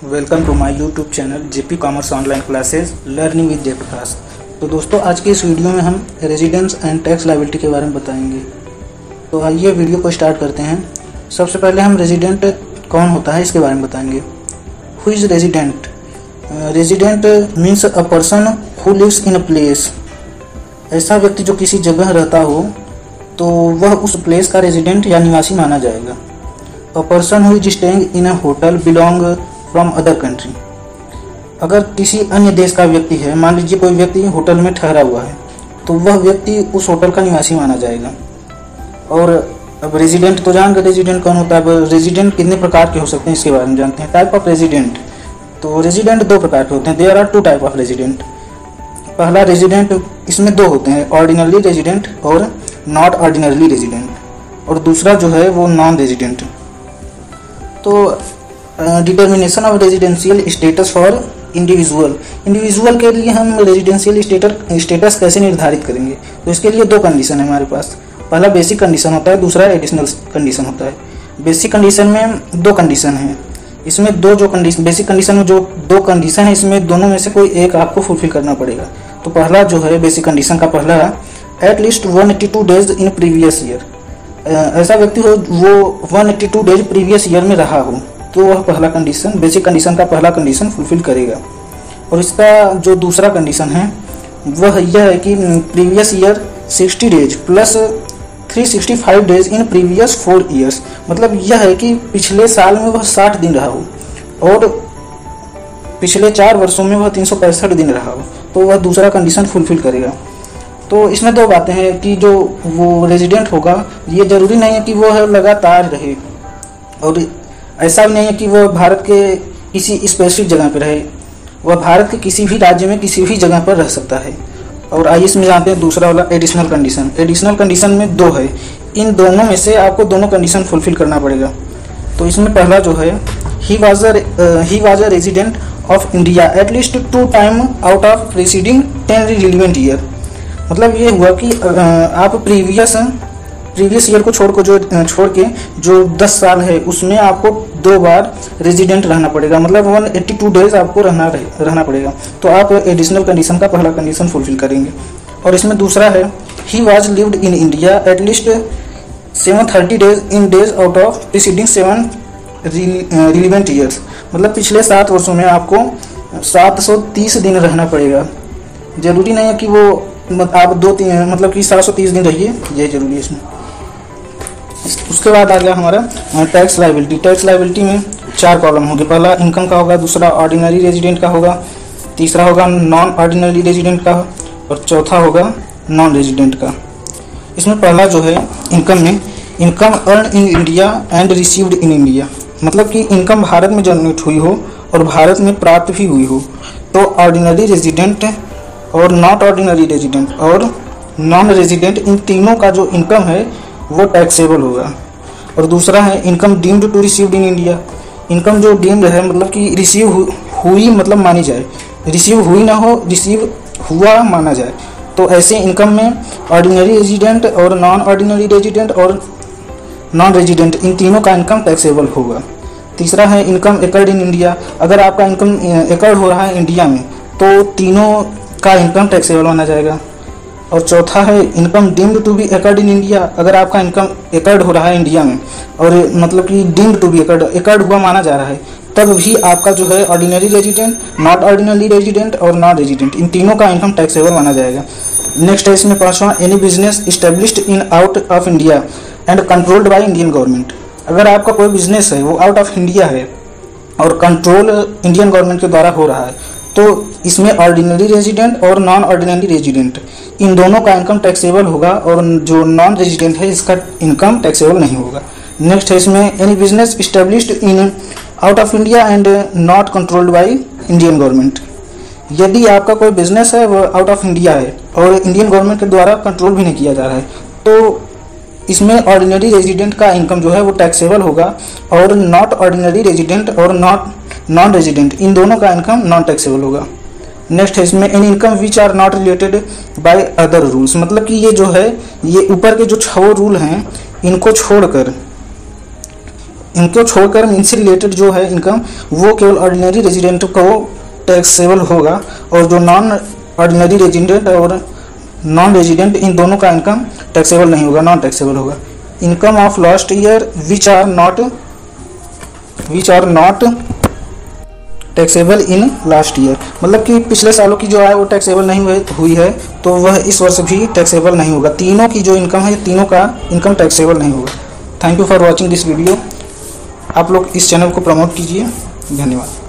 Welcome to my YouTube channel JP commerce online classes learning with Jayprakash. तो दोस्तों, आज के इस वीडियो में हम रेजिडेंस एंड टैक्स लायबिलिटी के बारे में बताएंगे। तो आइए वीडियो को स्टार्ट करते हैं। सबसे पहले हम रेजिडेंट कौन होता है इसके बारे में बताएंगे। Who is resident? Resident means a person who lives in a place. ऐसा व्यक्ति जो किसी जगह रहता हो तो वह उस प्लेस का रेजिडेंट या निवासी माना जाएगा। अ person who is staying in a hotel belong from other country. अगर किसी अन्य देश का व्यक्ति है, मान लीजिए कोई व्यक्ति होटल में ठहरा हुआ है, तो वह व्यक्ति उस होटल का निवासी माना जाएगा। और अब रेजिडेंट तो जान गए रेजिडेंट कौन होता है। अब रेजिडेंट कितने प्रकार के हो सकते हैं इसके बारे में जानते हैं। टाइप ऑफ रेजिडेंट, तो रेजिडेंट दो प्रकार के होते हैं। There are two type of resident. पहला रेजिडेंट, इसमें दो होते हैं, ऑर्डिनरी रेजिडेंट और नॉट ऑर्डिनरी रेजिडेंट, और दूसरा जो है वो नॉन रेजिडेंट। तो determination of residential status for individual के लिए हम रेजिडेंशियल स्टेटस कैसे निर्धारित करेंगे। तो इसके लिए दो कंडीशन है हमारे पास। पहला बेसिक कंडीशन होता है, दूसरा एडिशनल कंडीशन होता है। बेसिक कंडीशन में दो कंडीशन है। इसमें दो जो कंडीशन, बेसिक कंडीशन में जो दो कंडीशन है, इसमें दोनों में से कोई एक आपको फुलफिल करना पड़ेगा। तो पहला जो है बेसिक कंडीशन का पहला, at least 182 days in previous year. ऐसा व्यक्ति हो वो 182 डेज प्रीवियस ईयर में रहा हो, तो वह पहला कंडीशन, बेसिक कंडीशन का पहला कंडीशन फुलफिल करेगा। और इसका जो दूसरा कंडीशन है वह यह है कि previous year 60 days plus 365 days in previous 4 years. मतलब यह है कि पिछले साल में वह 60 दिन रहा हो और पिछले 4 वर्षों में वह 365 दिन रहा हो, तो वह दूसरा कंडीशन फुलफिल करेगा। तो इसमें दो बातें हैं कि जो वो रेजिडेंट होगा, ये जरूरी नहीं है कि वह लगातार रहे, और ऐसा भी नहीं है कि वह भारत के किसी स्पेसिफिक जगह पर रहे। वह भारत के किसी भी राज्य में किसी भी जगह पर रह सकता है। और आइए इसमें जानते हैं दूसरा वाला एडिशनल कंडीशन। एडिशनल कंडीशन में दो है, इन दोनों में से आपको दोनों कंडीशन फुलफिल करना पड़ेगा। तो इसमें पहला जो है, he was a resident of India at least 2 time out of preceding 10 relevant year. मतलब ये हुआ कि आप प्रीवियस ईयर को छोड़ के जो 10 साल है उसमें आपको 2 बार रेजिडेंट रहना पड़ेगा। मतलब 182 डेज आपको रहना पड़ेगा। तो आप एडिशनल कंडीशन का पहला कंडीशन फुलफिल करेंगे। और इसमें दूसरा है, he was lived in India at least 730 days in days out of preceding 7 relevant years. मतलब पिछले 7 वर्षों में आपको 730 दिन रहना पड़ेगा। जरूरी नहीं है कि वो आप 2-3 मतलब कि 730 दिन रहिए, ये जरूरी है इसमें। उसके बाद आ गया हमारा टैक्स लायबिलिटी। टैक्स लायबिलिटी में 4 कॉलम होंगे। पहला इनकम का होगा, दूसरा ऑर्डिनरी रेजिडेंट का होगा, तीसरा होगा नॉन ऑर्डिनरी रेजिडेंट का, और चौथा होगा नॉन रेजिडेंट का। इसमें पहला जो है इनकम में, income earn in India and received in India. मतलब कि इनकम भारत में जनरेट हुई हो और भारत में प्राप्त भी हुई हो, तो ऑर्डिनरी रेजिडेंट और नॉट ऑर्डिनरी रेजिडेंट और नॉन रेजिडेंट, इन तीनों का जो इनकम है वो टैक्सेबल होगा। और दूसरा है income deemed to received in India. Income जो डीम्ड है मतलब कि रिसीव हुई मतलब मानी जाए, रिसीव हुई ना हो, रिसीव हुआ माना जाए। तो ऐसे इनकम में ऑर्डिनरी रेजिडेंट और नॉन ऑर्डिनरी रेजिडेंट और नॉन रेजिडेंट, इन तीनों का इनकम टैक्सेबल होगा। तीसरा है इनकम एकर्ड इन इंडिया। अगर आपका इनकम एकर्ड हो रहा है इंडिया में, तो तीनों का इनकम टैक्सेबल माना जाएगा। और चौथा है income deemed to be accrued in India. अगर आपका इनकम एकर्ड हो रहा है इंडिया में और मतलब कि डीम्ड टू बी एकर्ड हुआ माना जा रहा है, तब भी आपका जो है ordinary resident, not ordinary resident और नॉन रेजिडेंट, इन तीनों का इनकम टैक्सेबल माना जाएगा। नेक्स्ट है इसमें 5वां, any business established in out of India and controlled by Indian government. अगर आपका कोई बिजनेस है वो आउट ऑफ इंडिया है और कंट्रोल इंडियन गवर्नमेंट के द्वारा हो रहा है, तो इसमें ऑर्डिनरी रेजिडेंट और नॉन ऑर्डिनरी रेजिडेंट, इन दोनों का इनकम टैक्सेबल होगा, और जो नॉन रेजिडेंट है इसका इनकम टैक्सेबल नहीं होगा। नेक्स्ट है इसमें any business established in out of India and not controlled by Indian government. यदि आपका कोई बिजनेस है वो आउट ऑफ इंडिया है और इंडियन गवर्नमेंट के द्वारा कंट्रोल भी नहीं किया जा रहा है, तो इसमें ऑर्डिनरी रेजिडेंट का इनकम जो है वो टैक्सेबल होगा, और नॉट ऑर्डिनरी रेजिडेंट और नॉन रेजिडेंट, इन दोनों का इनकम नॉन टैक्सेबल होगा। नेक्स्ट है इसमें any income which are not related by other rules. मतलब कि ये जो है, ये ऊपर के जो 6 रूल हैं इनको छोड़कर इनको छोड़कर इनसे रिलेटेड जो है इनकम वो केवल ऑर्डिनरी रेजिडेंट को टैक्सेबल होगा, और जो नॉन ऑर्डिनरी रेजिडेंट और नॉन रेजिडेंट इन दोनों का इनकम टैक्सेबल नहीं होगा, नॉन टैक्सेबल होगा। Income of last year which are not taxable in last year, मतलब कि पिछले सालों की जो है वो टैक्सेबल नहीं हुई है, तो वह इस वर्ष भी टैक्सेबल नहीं होगा। तीनों की जो इनकम है, तीनों का इनकम टैक्सेबल नहीं होगा। Thank you for watching this video. आप लोग इस चैनल को प्रमोट कीजिए। धन्यवाद।